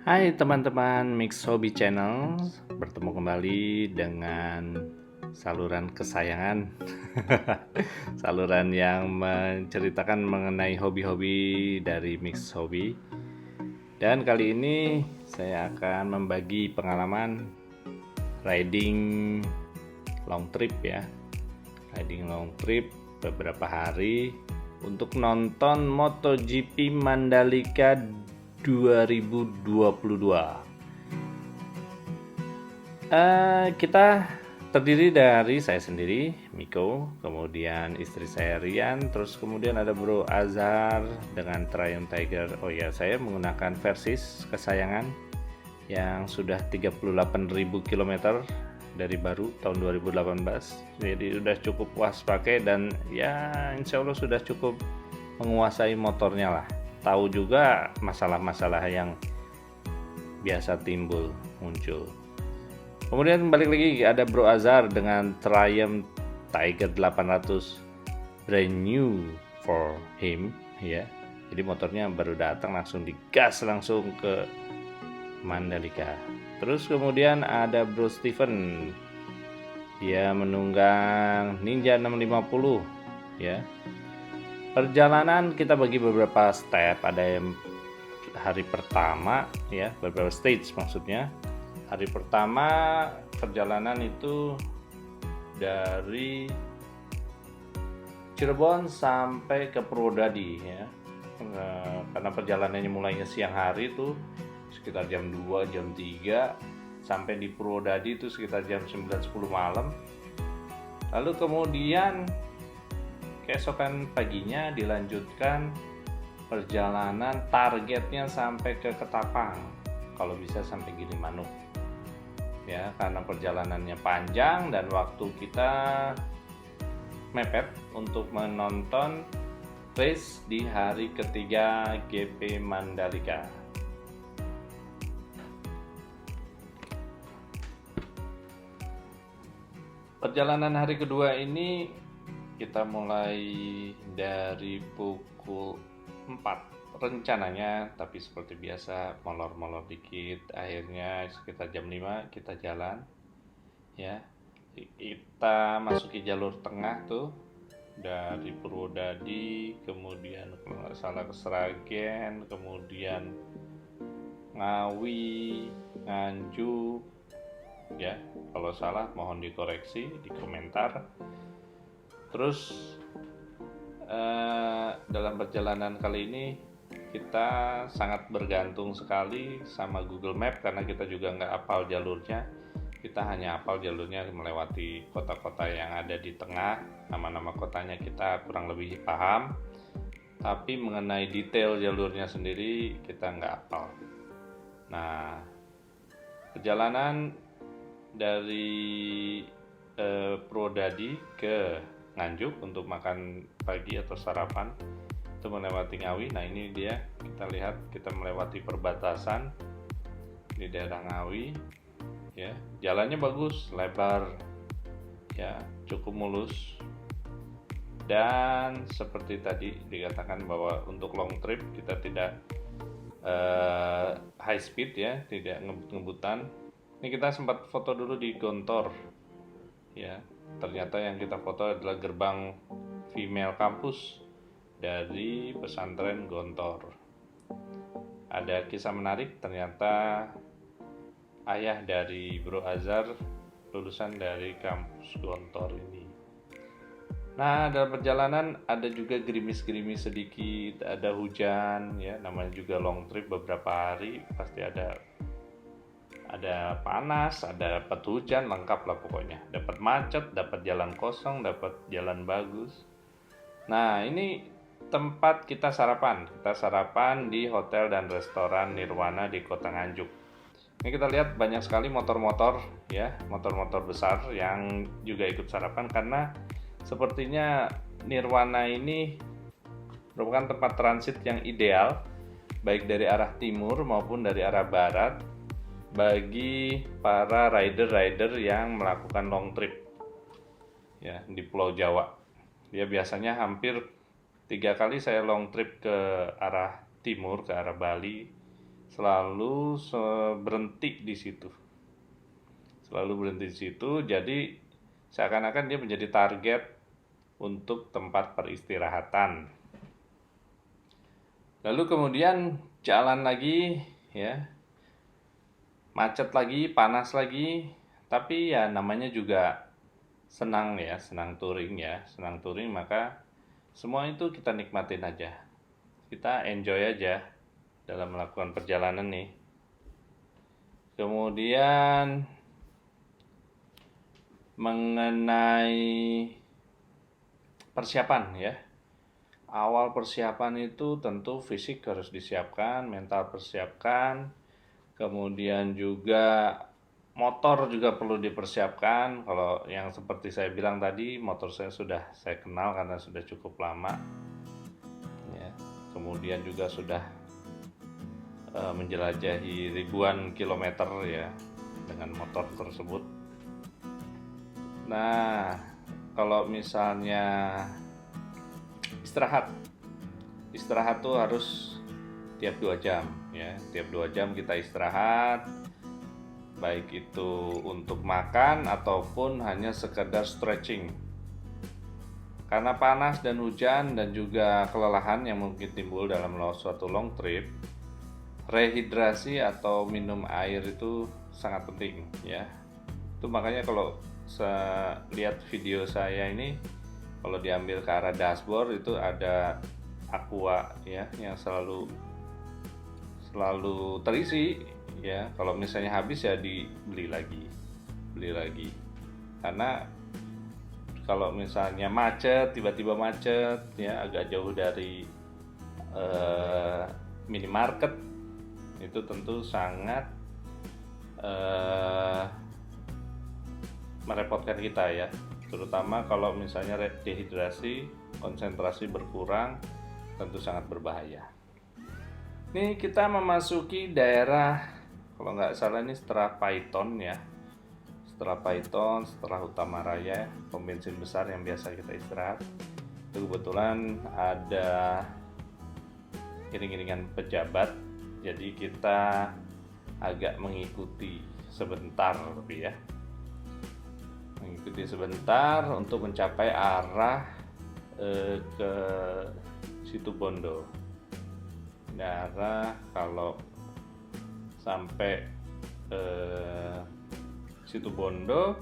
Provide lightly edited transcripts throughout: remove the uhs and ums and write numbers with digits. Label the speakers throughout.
Speaker 1: Hai teman-teman Mix Hobby Channel, bertemu kembali dengan saluran kesayangan saluran yang menceritakan mengenai hobi-hobi dari Mix Hobby. Dan kali ini saya akan membagi pengalaman riding long trip ya. Riding long trip beberapa hari untuk nonton MotoGP Mandalika 2022. Kita terdiri dari saya sendiri, Miko, kemudian istri saya Rian, terus kemudian ada Bro Azhar dengan Triumph Tiger. Oh ya, saya menggunakan Versys kesayangan yang sudah 38.000 km dari baru tahun 2018. Jadi sudah cukup puas pakai dan ya insya Allah sudah cukup menguasai motornya lah. Tahu juga masalah-masalah yang biasa muncul. Kemudian balik lagi ada Bro Azhar dengan Triumph Tiger 800 brand new for him ya. Jadi motornya baru datang langsung digas langsung ke Mandalika. Terus kemudian ada Bro Steven. Dia menunggang Ninja 650 ya. Perjalanan kita bagi beberapa step, ada yang hari pertama ya, beberapa stage maksudnya. Hari pertama perjalanan itu dari Cirebon sampai ke Purwodadi ya. Karena perjalanannya mulainya siang hari itu sekitar jam 2, jam 3, sampai di Purwodadi itu sekitar jam 9-10 malam. Lalu kemudian keesokan paginya dilanjutkan perjalanan, targetnya sampai ke Ketapang, kalau bisa sampai Gilimanuk ya, karena perjalanannya panjang dan waktu kita mepet untuk menonton race di hari ketiga GP Mandalika. Perjalanan hari kedua ini kita mulai dari pukul 4 rencananya, tapi seperti biasa molor-molor dikit, akhirnya sekitar jam 5 kita jalan ya. Kita masuki jalur tengah tuh dari Purwodadi, kemudian kalau nggak salah ke Sragen, kemudian Ngawi, Nganjuk ya. Kalau salah mohon dikoreksi di komentar. Terus dalam perjalanan kali ini kita sangat bergantung sekali sama Google Map karena kita juga nggak hafal jalurnya. Kita hanya hafal jalurnya melewati kota-kota yang ada di tengah, nama-nama kotanya kita kurang lebih paham, tapi mengenai detail jalurnya sendiri kita nggak hafal. Nah, perjalanan dari Purwodadi ke Nganjuk untuk makan pagi atau sarapan itu melewati Ngawi. Nah ini dia, kita lihat kita melewati perbatasan di daerah Ngawi ya. Jalannya bagus, lebar ya, cukup mulus, dan seperti tadi dikatakan bahwa untuk long trip kita tidak high speed ya, tidak ngebut-ngebutan. Ini kita sempat foto dulu di Gontor ya. Ternyata yang kita foto adalah gerbang female kampus dari pesantren Gontor. Ada kisah menarik, ternyata ayah dari Bro Azhar lulusan dari kampus Gontor ini. Nah, dalam perjalanan ada juga gerimis-gerimis sedikit, ada hujan ya, namanya juga long trip beberapa hari pasti ada panas, ada dapat hujan, lengkap lah pokoknya. Dapat macet, dapat jalan kosong, dapat jalan bagus. Nah, ini tempat kita sarapan. Kita sarapan di hotel dan restoran Nirwana di Kota Nganjuk. Ini kita lihat banyak sekali motor-motor ya, motor-motor besar yang juga ikut sarapan karena sepertinya Nirwana ini merupakan tempat transit yang ideal baik dari arah timur maupun dari arah barat bagi para rider-rider yang melakukan long trip ya di Pulau Jawa. Dia biasanya hampir 3 kali saya long trip ke arah timur, ke arah Bali selalu berhenti di situ. Jadi seakan-akan dia menjadi target untuk tempat peristirahatan. Lalu kemudian jalan lagi, ya, macet lagi, panas lagi, tapi ya namanya juga senang ya, senang touring, maka semua itu kita nikmatin aja, kita enjoy aja dalam melakukan perjalanan nih. Kemudian mengenai persiapan ya, awal persiapan itu tentu fisik harus disiapkan, mental persiapkan, kemudian juga motor juga perlu dipersiapkan. Kalau yang seperti saya bilang tadi, motor saya sudah saya kenal karena sudah cukup lama ya. Kemudian juga sudah menjelajahi ribuan kilometer ya dengan motor tersebut. Nah, kalau misalnya istirahat tuh harus tiap 2 jam ya, tiap 2 jam kita istirahat, baik itu untuk makan ataupun hanya sekedar stretching. Karena panas dan hujan dan juga kelelahan yang mungkin timbul dalam suatu long trip, rehidrasi atau minum air itu sangat penting ya. Itu makanya kalau saya lihat video saya ini, kalau diambil ke arah dashboard itu ada aqua ya yang selalu terisi ya. Kalau misalnya habis ya beli lagi. Karena kalau misalnya tiba-tiba macet ya, agak jauh dari minimarket, itu tentu sangat merepotkan kita ya, terutama kalau misalnya dehidrasi, konsentrasi berkurang, tentu sangat berbahaya. Ini kita memasuki daerah, kalau nggak salah ini setelah Python ya, setelah Utama Raya, pom bensin besar yang biasa kita istirahat. Itu kebetulan ada iring-iringan pejabat, jadi kita agak mengikuti sebentar untuk mencapai arah ke Situbondo. Arah kalau sampai Situbondo,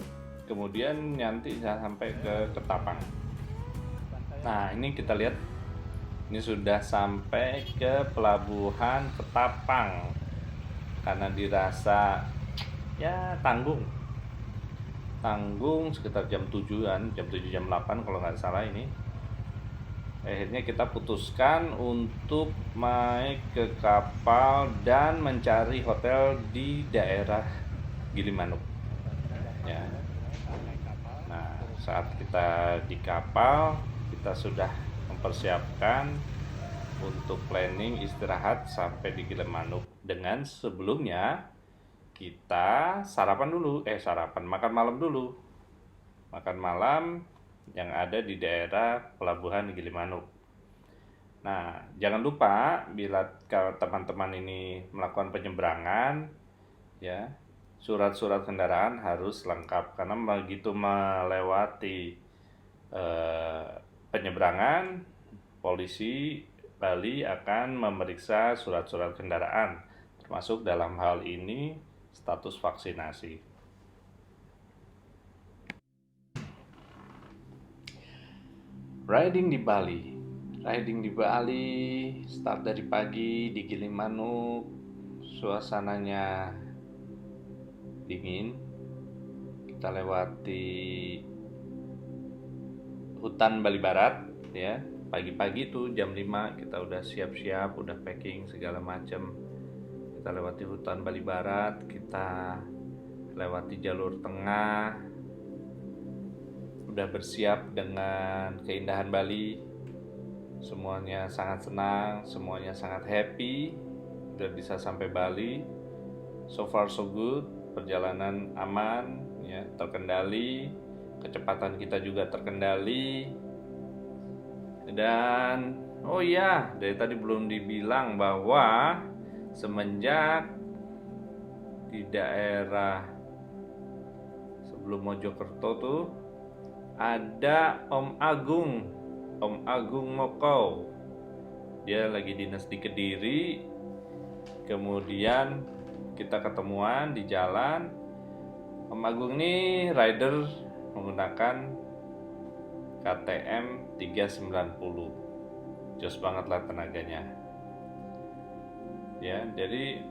Speaker 1: kemudian nanti sampai ke Ketapang. Nah, ini kita lihat, ini sudah sampai ke pelabuhan Ketapang. Karena dirasa ya tanggung sekitar jam 7-an, jam 7 jam 8 kalau nggak salah ini. Akhirnya kita putuskan untuk naik ke kapal dan mencari hotel di daerah Gilimanuk ya. Nah, saat kita di kapal, kita sudah mempersiapkan untuk planning istirahat sampai di Gilimanuk, dengan sebelumnya kita makan malam yang ada di daerah pelabuhan Gilimanuk. Nah, jangan lupa bila teman-teman ini melakukan penyeberangan ya, surat-surat kendaraan harus lengkap, karena begitu melewati penyeberangan, polisi Bali akan memeriksa surat-surat kendaraan, termasuk dalam hal ini status vaksinasi. Riding di Bali, start dari pagi di Gilimanuk, suasananya dingin. Kita lewati hutan Bali Barat ya. Pagi-pagi tuh jam 5 kita udah siap-siap, udah packing segala macam. Kita lewati hutan Bali Barat, kita lewati jalur tengah, udah bersiap dengan keindahan Bali. Semuanya sangat senang, semuanya sangat happy, udah bisa sampai Bali. So far so good, perjalanan aman ya, terkendali, kecepatan kita juga terkendali. Dan oh iya, dari tadi belum dibilang bahwa semenjak di daerah sebelum Mojokerto tuh ada Om Agung Mokau. Dia lagi dinas di Kediri. Kemudian kita ketemuan di jalan. Om Agung ini rider menggunakan KTM 390. Jos banget lah tenaganya. Ya, jadi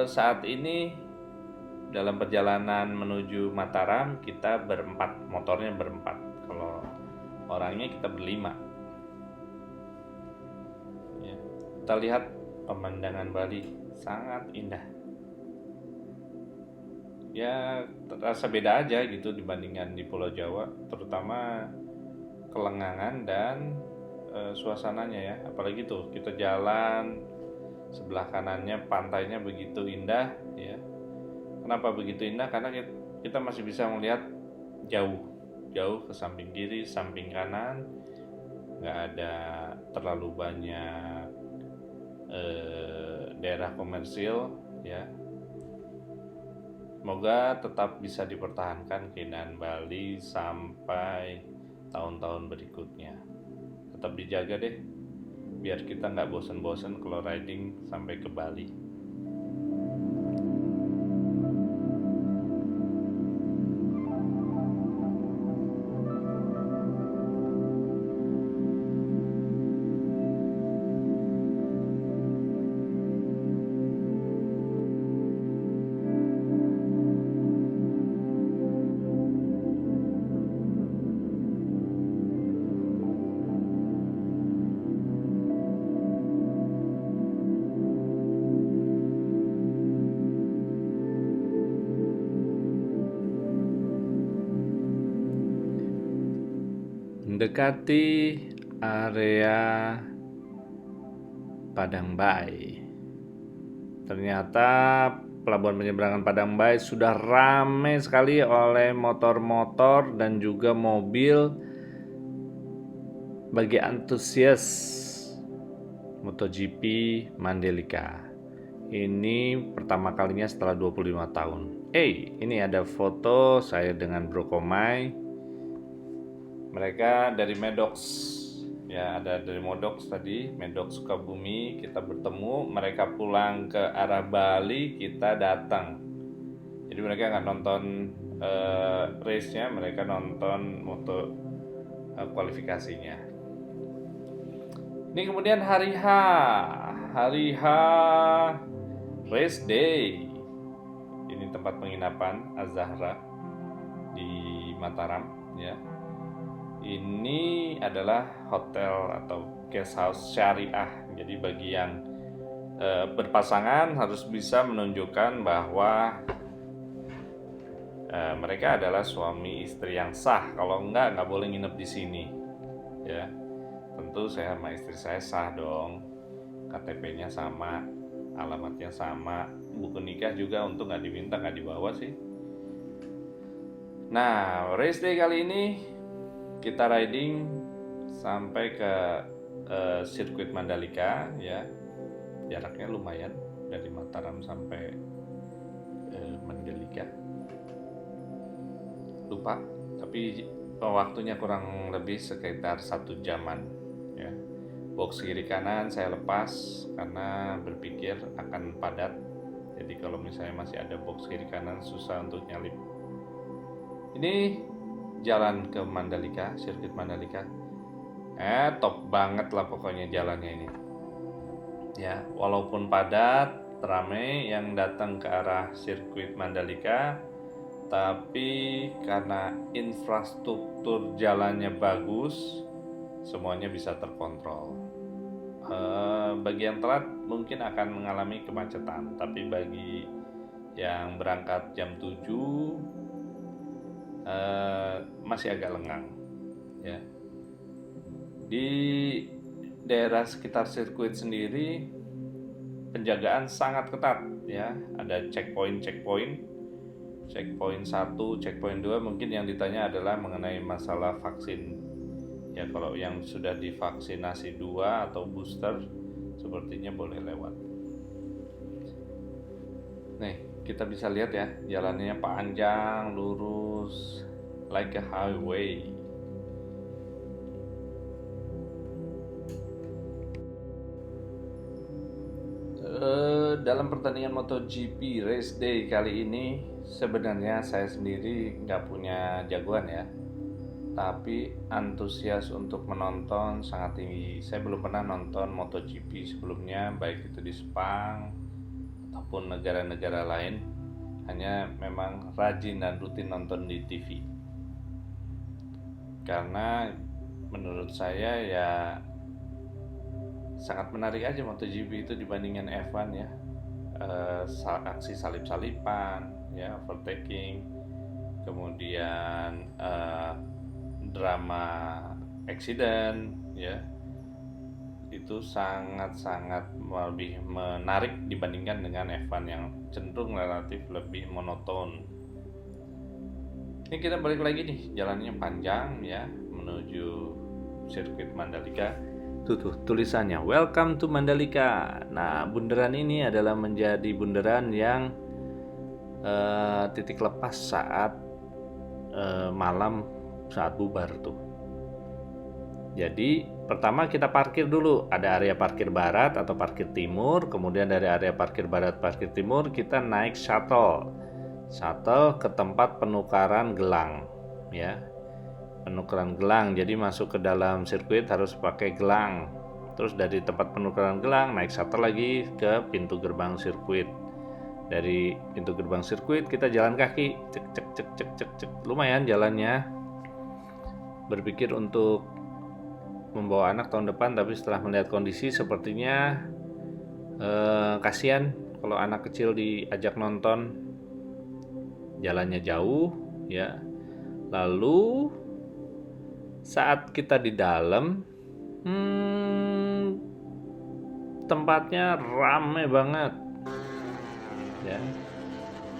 Speaker 1: saat ini dalam perjalanan menuju Mataram kita berempat, motornya berempat. Kalau orangnya kita berlima. Ya, kita lihat pemandangan Bali sangat indah. Ya, terasa beda aja gitu dibandingkan di Pulau Jawa, terutama kelengangan dan suasananya ya. Apalagi tuh kita jalan sebelah kanannya pantainya begitu indah ya. Kenapa begitu indah? Karena kita masih bisa melihat jauh ke samping kiri, samping kanan, nggak ada terlalu banyak daerah komersil ya. Semoga tetap bisa dipertahankan keindahan Bali sampai tahun-tahun berikutnya. Tetap dijaga deh, biar kita nggak bosen-bosen kalau riding sampai ke Bali. Mendekati area Padangbai. Ternyata pelabuhan penyeberangan Padangbai sudah ramai sekali oleh motor-motor dan juga mobil bagi antusias MotoGP Mandalika. Ini pertama kalinya setelah 25 tahun. Ini ada foto saya dengan Bro Komai. Mereka dari Medox, ya ada dari Modox tadi, Medox Sukabumi, kita bertemu. Mereka pulang ke arah Bali, kita datang. Jadi mereka nggak nonton race-nya, mereka nonton kualifikasinya. Ini kemudian hari H race day. Ini tempat penginapan Az-Zahra di Mataram, ya. Ini adalah hotel atau guest house syariah. Jadi bagi yang berpasangan harus bisa menunjukkan bahwa mereka adalah suami istri yang sah. Kalau nggak boleh nginep di sini. Ya, tentu saya sama istri saya sah dong. KTP-nya sama, alamatnya sama, buku nikah juga untuk nggak diminta, nggak dibawa sih. Nah, race day kali ini kita riding sampai ke sirkuit Mandalika ya. Jaraknya lumayan dari Mataram sampai Mandalika. Lupa, tapi waktunya kurang lebih sekitar 1 jaman ya. Box kiri kanan saya lepas karena berpikir akan padat. Jadi kalau misalnya masih ada box kiri kanan susah untuk nyalip. Ini jalan ke Mandalika, sirkuit Mandalika. Top banget lah pokoknya jalannya ini. Ya, walaupun padat, ramai yang datang ke arah sirkuit Mandalika, tapi karena infrastruktur jalannya bagus, semuanya bisa terkontrol. Bagi yang telat mungkin akan mengalami kemacetan, tapi bagi yang berangkat jam 7 masih agak lengang ya. Di daerah sekitar sirkuit sendiri penjagaan sangat ketat ya. Ada checkpoint 1, checkpoint 2. Mungkin yang ditanya adalah mengenai masalah vaksin ya. Kalau yang sudah divaksinasi 2 atau booster sepertinya boleh lewat. Nih, kita bisa lihat ya, jalannya panjang, lurus, like a highway. Dalam pertandingan MotoGP Race Day kali ini, sebenarnya saya sendiri nggak punya jagoan ya, tapi antusias untuk menonton sangat tinggi. Saya belum pernah nonton MotoGP sebelumnya, baik itu di Sepang ataupun negara-negara lain. Hanya memang rajin dan rutin nonton di TV. Karena menurut saya ya sangat menarik aja MotoGP itu dibandingkan F1 ya. Aksi salip-salipan, ya, overtaking, kemudian drama accident, ya, itu sangat-sangat lebih menarik dibandingkan dengan F1 yang cenderung relatif lebih monoton. Ini kita balik lagi nih, jalannya panjang ya menuju sirkuit Mandalika. Tuh tulisannya Welcome to Mandalika. Nah, bundaran ini adalah menjadi bundaran yang titik lepas saat malam saat bubar tuh. Jadi pertama kita parkir dulu, ada area parkir barat atau parkir timur. Kemudian dari area parkir barat parkir timur kita naik shuttle ke tempat penukaran gelang ya. Penukaran gelang, jadi masuk ke dalam sirkuit harus pakai gelang. Terus dari tempat penukaran gelang naik shuttle lagi ke pintu gerbang sirkuit. Dari pintu gerbang sirkuit kita jalan kaki, cek. Lumayan jalannya. Berpikir untuk membawa anak tahun depan, tapi setelah melihat kondisi sepertinya kasihan kalau anak kecil diajak nonton. Jalannya jauh ya. Lalu saat kita di dalam, tempatnya rame banget, ya,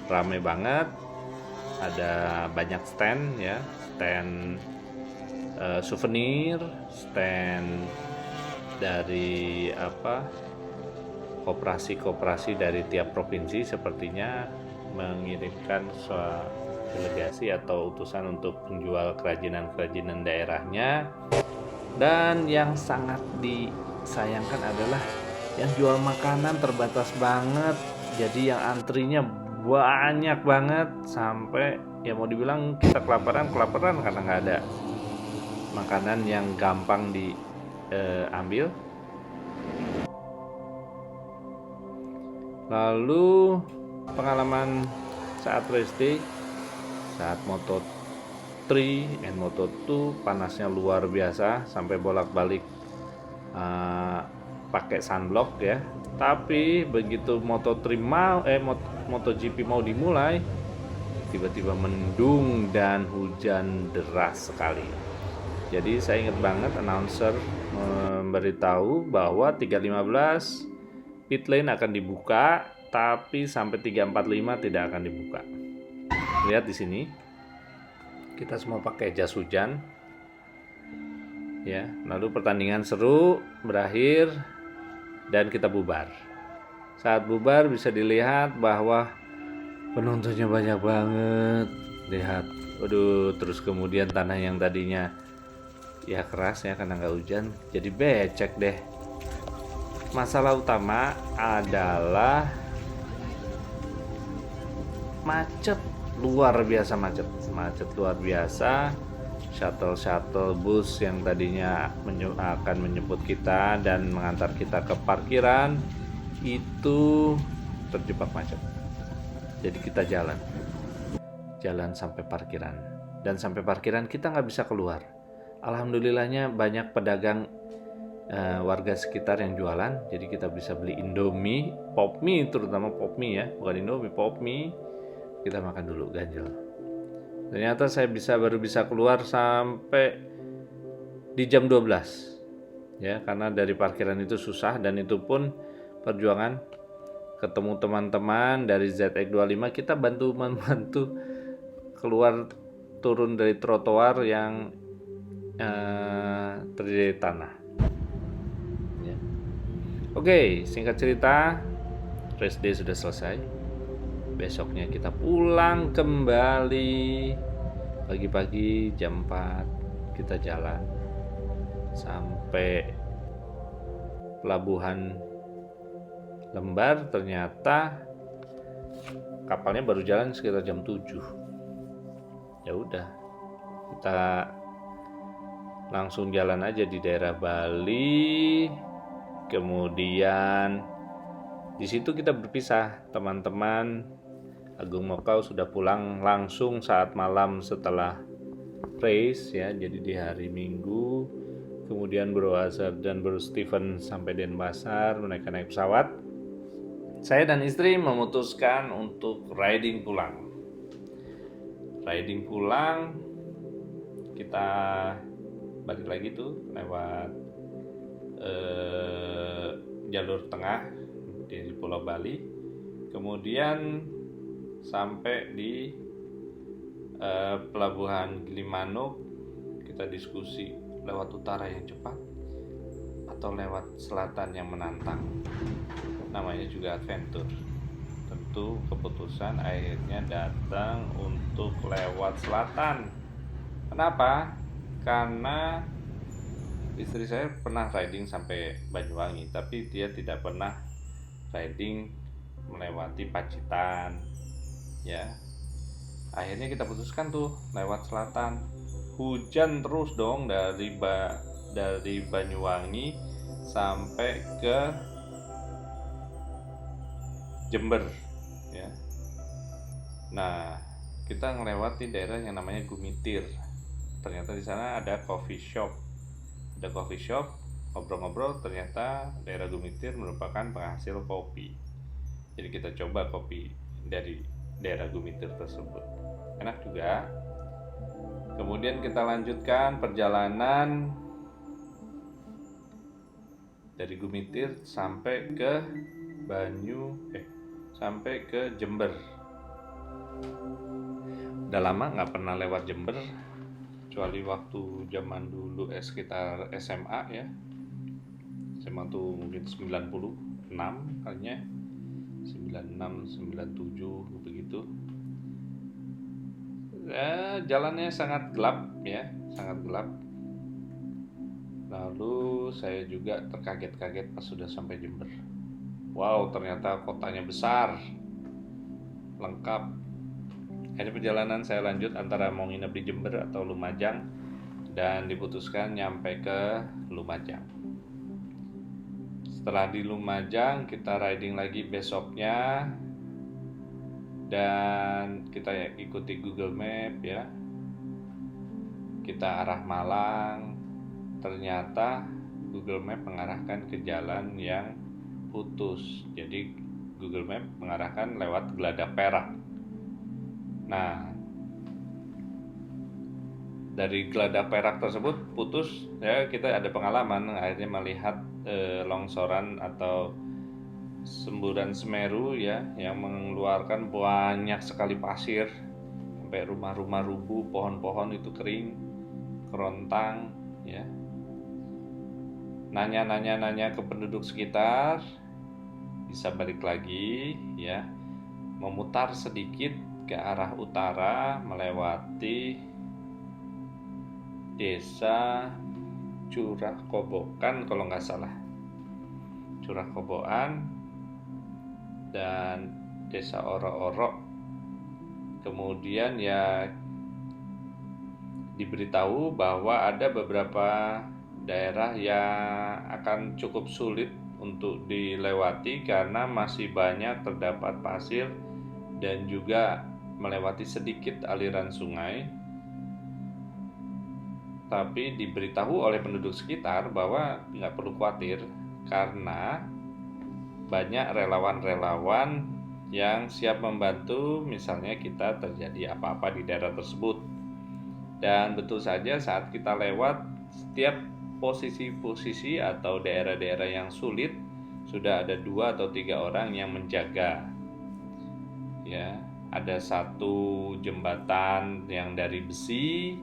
Speaker 1: rame banget. Ada banyak stand, ya, stand souvenir, stand dari koperasi dari tiap provinsi sepertinya mengirimkan delegasi atau utusan untuk menjual kerajinan-kerajinan daerahnya. Dan yang sangat disayangkan adalah yang jual makanan terbatas banget. Jadi yang antrinya banyak banget sampai ya mau dibilang kita kelaparan karena nggak ada makanan yang gampang diambil. Lalu pengalaman saat race day, saat Moto3 and Moto2 panasnya luar biasa sampai bolak-balik pakai sunblock ya. Tapi begitu MotoGP mau dimulai, tiba-tiba mendung dan hujan deras sekali. Jadi saya ingat banget announcer memberitahu bahwa 3.15 pit lane akan dibuka, tapi sampai 3.45 tidak akan dibuka. Lihat di sini, kita semua pakai jas hujan, ya. Lalu pertandingan seru berakhir dan kita bubar. Saat bubar bisa dilihat bahwa penontonnya banyak banget. Lihat, waduh, terus kemudian tanah yang tadinya ya keras ya karena nggak hujan, jadi becek deh. Masalah utama adalah macet, luar biasa macet luar biasa. Shuttle bus yang tadinya akan menjemput kita dan mengantar kita ke parkiran itu terjebak macet. Jadi kita jalan sampai parkiran, dan sampai parkiran kita nggak bisa keluar. Alhamdulillahnya banyak pedagang warga sekitar yang jualan, jadi kita bisa beli Indomie, Popmie, terutama Popmie ya, bukan Indomie, Popmie. Kita makan dulu ganjel. Ternyata saya baru bisa keluar sampai di jam 12 ya, karena dari parkiran itu susah, dan itu pun perjuangan. Ketemu teman-teman dari ZX25, kita bantu keluar, turun dari trotoar yang terdiri tanah ya. Oke, singkat cerita, race day sudah selesai. Besoknya kita pulang kembali. Pagi-pagi jam 4 kita jalan sampai pelabuhan Lembar. Ternyata kapalnya baru jalan sekitar jam 7. Ya udah, kita langsung jalan aja di daerah Bali. Kemudian di situ kita berpisah, teman-teman. Agung Mokau sudah pulang langsung saat malam setelah race ya, jadi di hari Minggu. Kemudian Bro Azhar dan Bro Steven sampai Denpasar, mereka naik pesawat. Saya dan istri memutuskan untuk riding pulang. Kita balik lagi tuh lewat jalur tengah di Pulau Bali, kemudian sampai di pelabuhan Gilimanuk. Kita diskusi lewat utara yang cepat atau lewat selatan yang menantang, namanya juga adventure. Tentu keputusan akhirnya datang untuk lewat selatan. Kenapa? Karena istri saya pernah riding sampai Banyuwangi, tapi dia tidak pernah riding melewati Pacitan. Ya, akhirnya kita putuskan tuh lewat selatan. Hujan terus dong dari Banyuwangi sampai ke Jember. Ya. Nah, kita ngelewati daerah yang namanya Gumitir. Ternyata di sana ada coffee shop. Ngobrol-ngobrol, ternyata daerah Gumitir merupakan penghasil kopi. Jadi kita coba kopi dari daerah Gumitir tersebut, enak juga. Kemudian kita lanjutkan perjalanan dari Gumitir sampai ke sampai ke Jember. Udah lama nggak pernah lewat Jember, kecuali waktu zaman dulu sekitar SMA ya. SMA tuh mungkin 96 kalinya, 96, 97 begitu. Ya, jalannya sangat gelap ya, sangat gelap. Lalu saya juga terkaget-kaget pas sudah sampai Jember. Wow, ternyata kotanya besar, lengkap. Akhirnya perjalanan saya lanjut antara mau nginep di Jember atau Lumajang, dan diputuskan nyampe ke Lumajang. Setelah di Lumajang, kita riding lagi besoknya, dan kita ikuti Google Map ya. Kita arah Malang. Ternyata Google Map mengarahkan ke jalan yang putus. Jadi Google Map mengarahkan lewat Geladak Perak. Nah, dari Geladak Perak tersebut putus ya, kita ada pengalaman akhirnya melihat longsoran atau semburan Semeru ya, yang mengeluarkan banyak sekali pasir, sampai rumah-rumah rubuh, pohon-pohon itu kering, kerontang ya. Nanya ke penduduk sekitar, bisa balik lagi ya, memutar sedikit ke arah utara, melewati desa Curah Kobokan kalau nggak salah, Curah Kobokan dan desa Oro-Oro. Kemudian ya diberitahu bahwa ada beberapa daerah yang akan cukup sulit untuk dilewati karena masih banyak terdapat pasir dan juga melewati sedikit aliran sungai. Tapi diberitahu oleh penduduk sekitar bahwa nggak perlu khawatir karena banyak relawan-relawan yang siap membantu misalnya kita terjadi apa-apa di daerah tersebut. Dan betul saja saat kita lewat setiap posisi-posisi atau daerah-daerah yang sulit sudah ada 2 atau 3 orang yang menjaga. Ya, ada satu jembatan yang dari besi,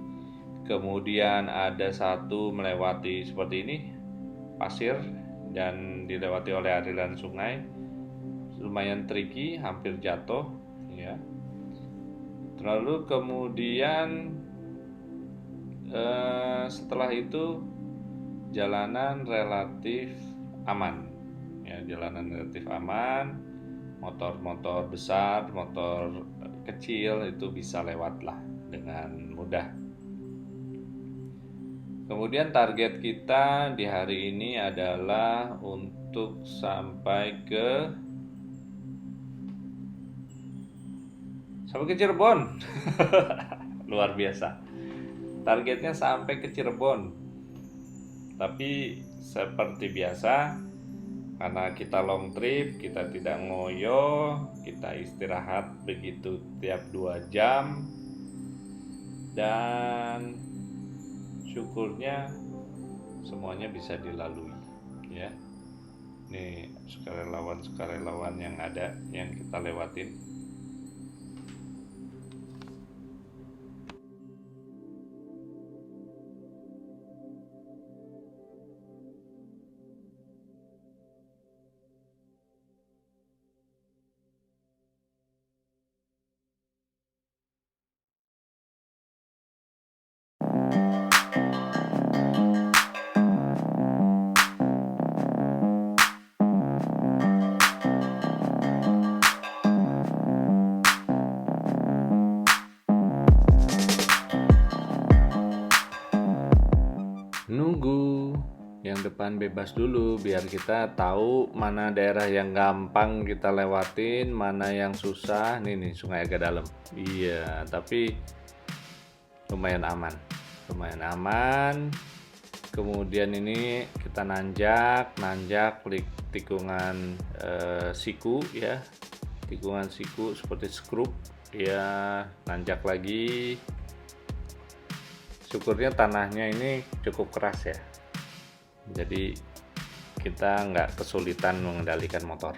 Speaker 1: kemudian ada satu melewati seperti ini pasir dan dilewati oleh aliran sungai. Lumayan tricky, hampir jatuh ya. Lalu kemudian setelah itu jalanan relatif aman ya, jalanan relatif aman, motor-motor besar, motor kecil itu bisa lewat lah dengan mudah. Kemudian target kita di hari ini adalah untuk sampai ke Cirebon. Luar biasa. Targetnya sampai ke Cirebon. Tapi seperti biasa, karena kita long trip, kita tidak ngoyo, kita istirahat begitu tiap 2 jam. Dan syukurnya semuanya bisa dilalui ya. Nih sukarelawan yang ada, yang kita lewatin. Nunggu yang depan bebas dulu biar kita tahu mana daerah yang gampang kita lewatin, mana yang susah. Nih sungai agak dalam. Iya, tapi lumayan aman. Kemudian ini kita nanjak tikungan siku ya. Tikungan siku seperti skrup ya, nanjak lagi. Syukurnya tanahnya ini cukup keras ya, jadi kita nggak kesulitan mengendalikan motor.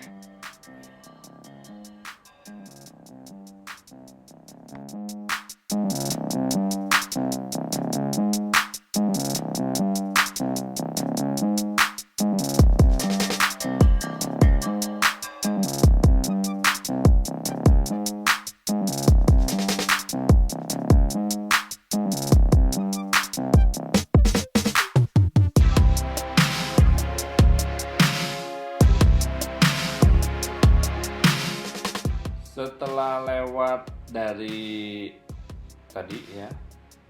Speaker 1: Setelah lewat dari tadi ya,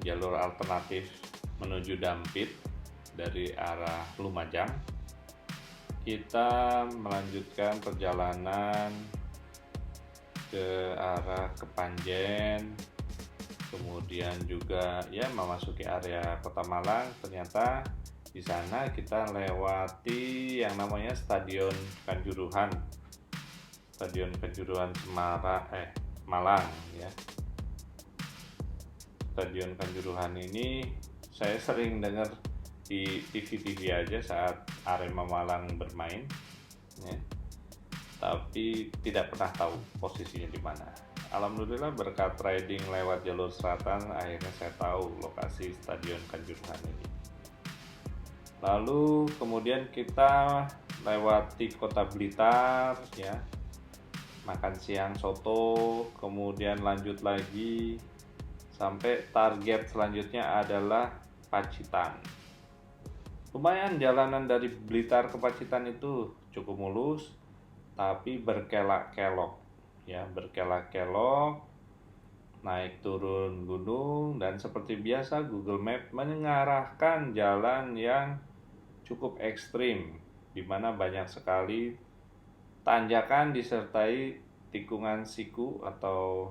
Speaker 1: jalur alternatif menuju Dampit dari arah Lumajang, kita melanjutkan perjalanan ke arah Kepanjen, kemudian juga ya memasuki area Kota Malang. Ternyata di sana kita lewati yang namanya Stadion Kanjuruhan Malang ya. Stadion Kanjuruhan ini saya sering dengar di TV aja saat Arema Malang bermain ya. Tapi tidak pernah tahu posisinya di mana. Alhamdulillah berkat riding lewat jalur selatan, akhirnya saya tahu lokasi Stadion Kanjuruhan ini. Lalu kemudian kita lewati Kota Blitar ya, makan siang soto, kemudian lanjut lagi sampai target selanjutnya adalah Pacitan. Lumayan jalanan dari Blitar ke Pacitan itu cukup mulus, tapi berkelak-kelok ya, naik turun gunung, dan seperti biasa Google Map mengarahkan jalan yang cukup ekstrim, di mana banyak sekali tanjakan disertai tikungan siku atau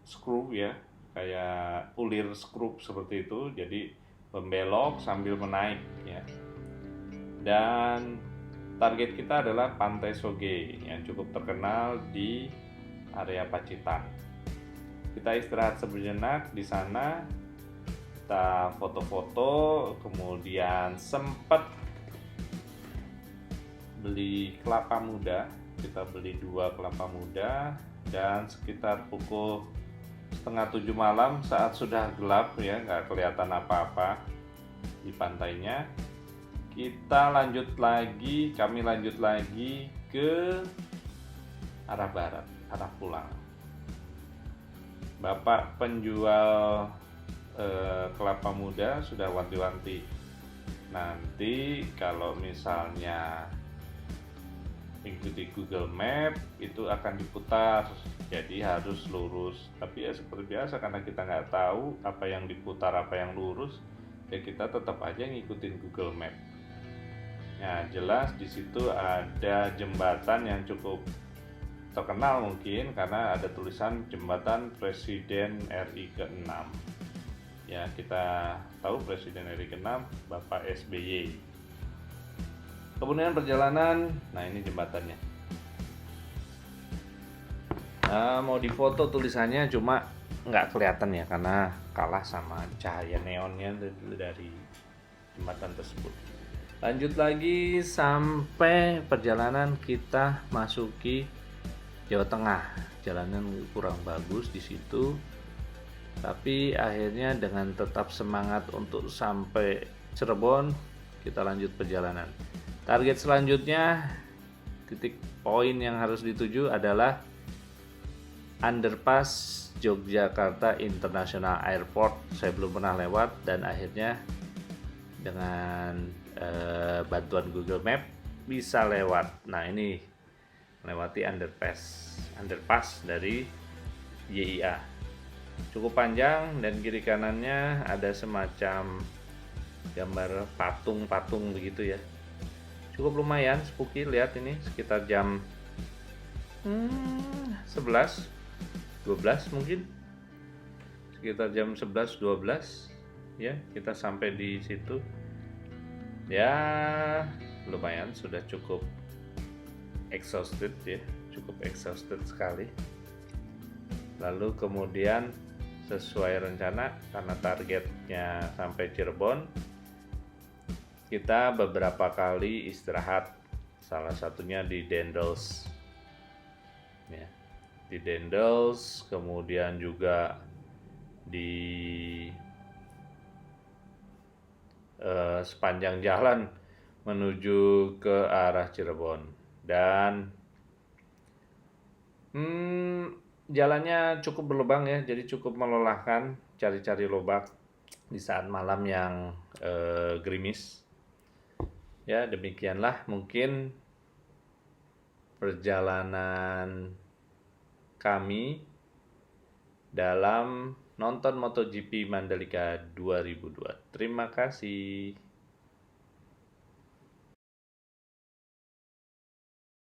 Speaker 1: skrup ya, kayak ulir skrup seperti itu. Jadi membelok sambil menaik ya. Dan target kita adalah Pantai Soge yang cukup terkenal di area Pacitan. Kita istirahat sejenak di sana, kita foto-foto, kemudian sempat beli kelapa muda. Kita beli 2 kelapa muda, dan sekitar pukul 6:30 malam saat sudah gelap ya, nggak kelihatan apa-apa di pantainya, kami lanjut lagi ke arah barat, arah pulang. Bapak penjual kelapa muda sudah wanti-wanti, nanti kalau misalnya mengikuti Google Map itu akan diputar, jadi harus lurus. Tapi ya seperti biasa, karena kita nggak tahu apa yang diputar apa yang lurus, ya kita tetap aja ngikutin Google Map. Nah, jelas di situ ada jembatan yang cukup terkenal mungkin karena ada tulisan Jembatan Presiden RI ke-6. Ya, kita tahu Presiden RI ke-6 Bapak SBY. Kemudian perjalanan, nah ini jembatannya. Nah, mau difoto tulisannya cuma nggak kelihatan ya karena kalah sama cahaya neonnya dari jembatan tersebut. Lanjut lagi sampai perjalanan kita masuki Jawa Tengah. Jalanan kurang bagus di situ, tapi akhirnya dengan tetap semangat untuk sampai Cirebon, kita lanjut perjalanan. Target selanjutnya, titik poin yang harus dituju adalah Underpass Yogyakarta International Airport. Saya belum pernah lewat dan akhirnya dengan bantuan Google Map bisa lewat. Nah, ini melewati underpass dari YIA. Cukup panjang dan kiri kanannya ada semacam gambar patung-patung begitu ya. Cukup lumayan, spooky. Lihat ini sekitar jam 11, 12 mungkin. Sekitar jam 11, 12 ya, kita sampai di situ. Ya, lumayan, sudah cukup exhausted ya, cukup exhausted sekali. Lalu kemudian sesuai rencana, karena targetnya sampai Cirebon, kita beberapa kali istirahat, salah satunya di Dendels ya, di Dendels, kemudian juga di sepanjang jalan menuju ke arah Cirebon. Dan jalannya cukup berlubang ya, jadi cukup melelahkan cari-cari lobak di saat malam yang gerimis. Ya, demikianlah mungkin perjalanan kami dalam nonton MotoGP Mandalika 2002. Terima kasih.